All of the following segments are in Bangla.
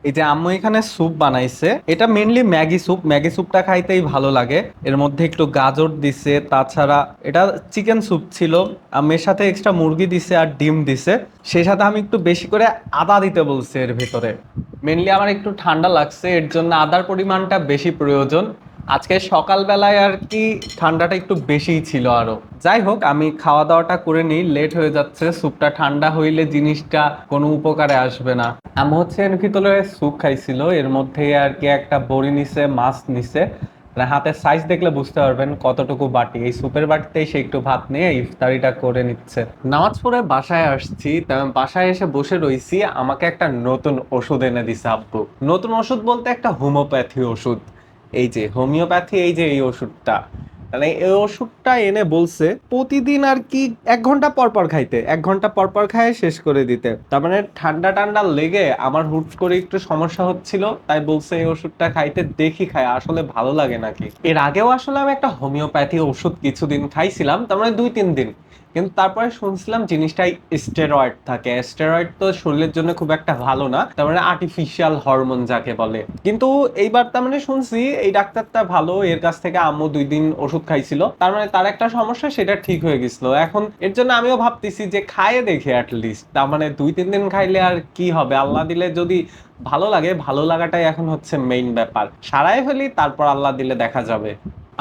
এই যে আম্মু এখানে স্যুপ বানাইছে, এটা মেইনলি ম্যাগি স্যুপ। ম্যাগি স্যুপটা খাইতেই ভালো লাগে। এর মধ্যে একটু গাজর দিছে, তাছাড়া এটা চিকেন স্যুপ ছিল। এর সাথে এক্সট্রা মুরগি দিছে আর ডিম দিছে। সেই সাথে আমি একটু বেশি করে আদা দিতে বলছি এর ভিতরে। মেইনলি আমার একটু ঠান্ডা লাগছে, এর জন্য আদার পরিমাণটা বেশি প্রয়োজন। আজকে সকালবেলায় আর কি ঠান্ডাটা একটু বেশিই ছিল আরো। যাই হোক, আমি খাওয়া দাওয়াটা করে নিই, লেট হয়ে যাচ্ছে। স্যুপটা ঠান্ডা হইলে জিনিসটা কোনো উপকারে আসবে না। আমি হচ্ছে এর ভিতরে স্যুপ খাইছিল, এর মধ্যে আর কি একটা বড়ি নিছে, মাছ নিছে। মানে হাতের সাইজ দেখলে বুঝতে পারবেন কতটুকু বাটি। এই স্যুপের বাটিতেই সে একটু ভাত নিয়ে ইফতারিটা করে নিচ্ছে। নামাজ পড়ে বাসায় আসছি, তাই আমি বাসায় এসে বসে রইছি। আমাকে একটা নতুন ওষুধ এনে দিছে আব্বু। নতুন ওষুধ বলতে একটা হোমিওপ্যাথি ওষুধ। এই যে হোমিওপ্যাথি, এই যে এই ওষুধটা, মানে এই ওষুধটা এনে বলছে প্রতিদিন আর কি 1 ঘন্টা পর পর খাইতে, 1 ঘন্টা পর পর খায় শেষ করে দিতে। তার মানে ঠান্ডা ঠান্ডা লেগে আমার হুট করে একটু সমস্যা হচ্ছিল, তাই বলছে এই ওষুধটা খাইতে, দেখি খায় আসলে ভালো লাগে নাকি। এর আগেও আসলে আমি একটা হোমিওপ্যাথি ওষুধ কিছুদিন খাইছিলাম, তার মানে 2-3 দিন। কিন্তু তারপরে শুনছিলাম জিনিসটাই স্টেরয়েড থাকে। স্টেরয়েড তো শরীরের জন্য খুব একটা ভালো না, তার মানে আর্টিফিশিয়াল হরমোন যাকে বলে। কিন্তু এইবার তার মানে শুনছি এই ডাক্তারটা ভালো, এর কাছ থেকে আম্মু 2 দিন ওষুধ খাইছিল, তার মানে তার একটা সমস্যা সেটা ঠিক হয়ে গেছিল। এখন এর জন্য আমিও ভাবতেছি যে খাইয়ে দেখি অ্যাটলিস্ট। তার মানে 2-3 দিন খাইলে আর কি হবে, আল্লাহ দিলে যদি ভালো লাগে, ভালো লাগাটাই এখন হচ্ছে মেইন ব্যাপার। সারাই ফেলি, তারপর আল্লাহ দিলে দেখা যাবে।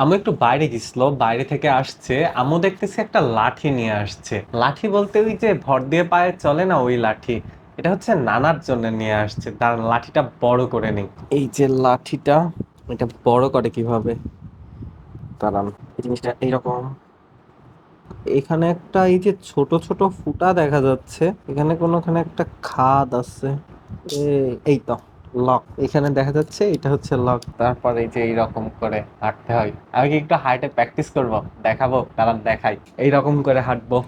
আম্মু একটু বাইরে গেছিল, বাইরে থেকে আসছে, আম্মু দেখতেছি একটা লাঠি নিয়ে আসছে। লাঠি বলতে ওই যে ভর দিয়ে পায়ে চলে না, ওই লাঠি। এটা হচ্ছে নানার জন্য নিয়ে আসছে, তার লাঠিটা বড় করে নেই। এই যে লাঠিটা, এটা বড় করে কিভাবে, দাঁড়ান। এই জিনিসটা এইরকম, এখানে একটা এই যে ছোট ছোট ফুটা দেখা যাচ্ছে, এখানে কোনোখানে একটা খাদ আছে। এই তো লক, এখানে দেখা যাচ্ছে এটা হচ্ছে লক। তারপর এই যে এইরকম করে হাঁটতে হয়। আমি কি একটু হাইটে প্র্যাকটিস করব, দেখাবো, কারণ দেখাই। এইরকম করে হাঁটবো।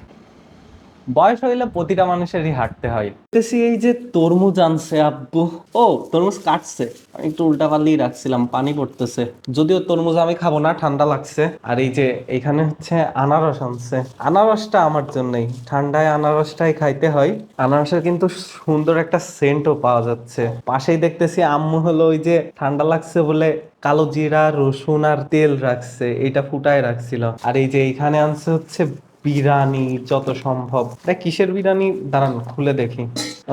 বয়স হইলে প্রতিটা মানুষেরই হাঁটতে হয়। দেখতেছি এই যে তরমুজ আনছে আব্বু। ও, তরমুজ কাটছে। আমি একটু উল্টা পাল্লি রাখছিলাম, পানি পড়তেছে। যদিও তরমুজ আমি খাবো না, ঠান্ডা লাগছে। আর এই যে এখানে হচ্ছে আনারস আনছে। আনারসটা আমার জন্যই, ঠান্ডায় আনারসটাই খাইতে হয়। আনারসের কিন্তু সুন্দর একটা সেন্টও পাওয়া যাচ্ছে। পাশেই দেখতেছি আম্মু হলো ওই যে ঠান্ডা লাগছে বলে কালো জিরা, রসুন আর তেল রাখছে, এটা ফুটায় রাখছিল। আর এই যে এখানে আনছে হচ্ছে বিরিয়ানি, যত সম্ভব। এটা কিসের বিরিয়ানি, দাঁড়ান খুলে দেখি।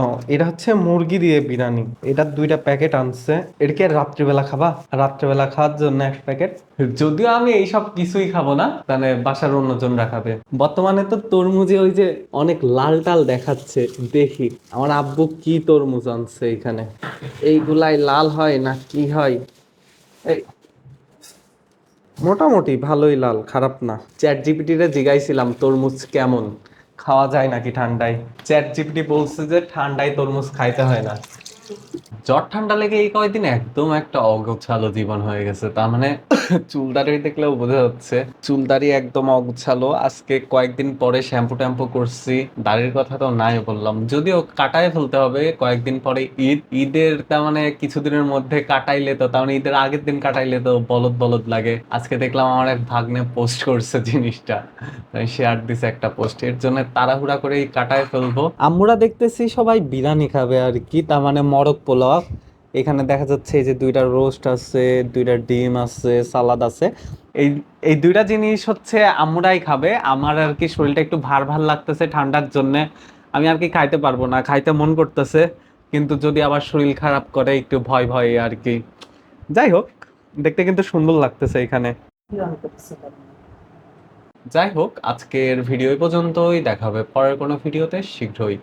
ও, এটা হচ্ছে মুরগি দিয়ে বিরিয়ানি। এটা 2টা প্যাকেট আনছে। এটা কি রাত্রিবেলা খাবা? রাত্রিবেলা খাওয়ার জন্য 1 প্যাকেট। যদিও আমি এইসব কিছুই খাবো না, মানে বাসার অন্যজনরা খাবে। বর্তমানে তো তরমুজে ওই যে অনেক লাল টাল দেখাচ্ছে। দেখি আমার আব্বু কি তরমুজ আনছে এখানে, এইগুলাই লাল হয় না কি হয়। এই মোটামুটি ভালোই লাল, খারাপ না। চ্যাট জিপিটি রে জিগাইছিলাম তরমুজ কেমন, খাওয়া যায় নাকি ঠান্ডায়। চ্যাট জিপিটি বলছে যে ঠান্ডায় তরমুজ খাইতে হয় না। জ্বর ঠান্ডা লেগে এই কয়েকদিন একদম একটা অগোছালো জীবন হয়ে গেছে। তার মানে চুলদারি দেখলেও বোঝা যাচ্ছে চুলদারি একদম অগোছালো। আজকে কয়েকদিন পরে শ্যাম্পু ট্যাম্পু করছি। দাড়ির কথা তো নাই বললাম, যদিও কাটায় ফেলতে হবে কয়েকদিন পরে ঈদ। ঈদের তার মানে কিছুদিনের মধ্যে কাটাইলে তো, তার মানে ঈদের আগের দিন কাটাইলে তো বলদ বলদ লাগে। আজকে দেখলাম আমার এক ভাগ্নে পোস্ট করছে জিনিসটা, শেয়ার দিছে একটা পোস্ট। এর জন্য তাড়াহুড়া করে কাটায় ফেলবো। আম্মুরা দেখতেছি সবাই বিরিয়ানি খাবে আর কি, তার মানে মরক পোলাও। এখানে দেখা যাচ্ছে এই যে 2টা রোস্ট আছে, 2টা ডিম আছে, সালাদ আছে। এই এই 2টা জিনিস হচ্ছে আম্মুরাই খাবে। আমার আর কি শরীরটা একটু ভার ভার লাগতেছে ঠান্ডার জন্য, আমি আর কি খাইতে পারবো না। খাইতে মন করতেছে, কিন্তু যদি আবার শরীর খারাপ করে একটু ভয় ভয় আর কি। যাই হোক, দেখতে কিন্তু সুন্দর লাগতেছে এখানে। যাই হোক, আজকের ভিডিও এই পর্যন্তই। দেখা হবে পরের কোনো ভিডিওতে শীঘ্রই।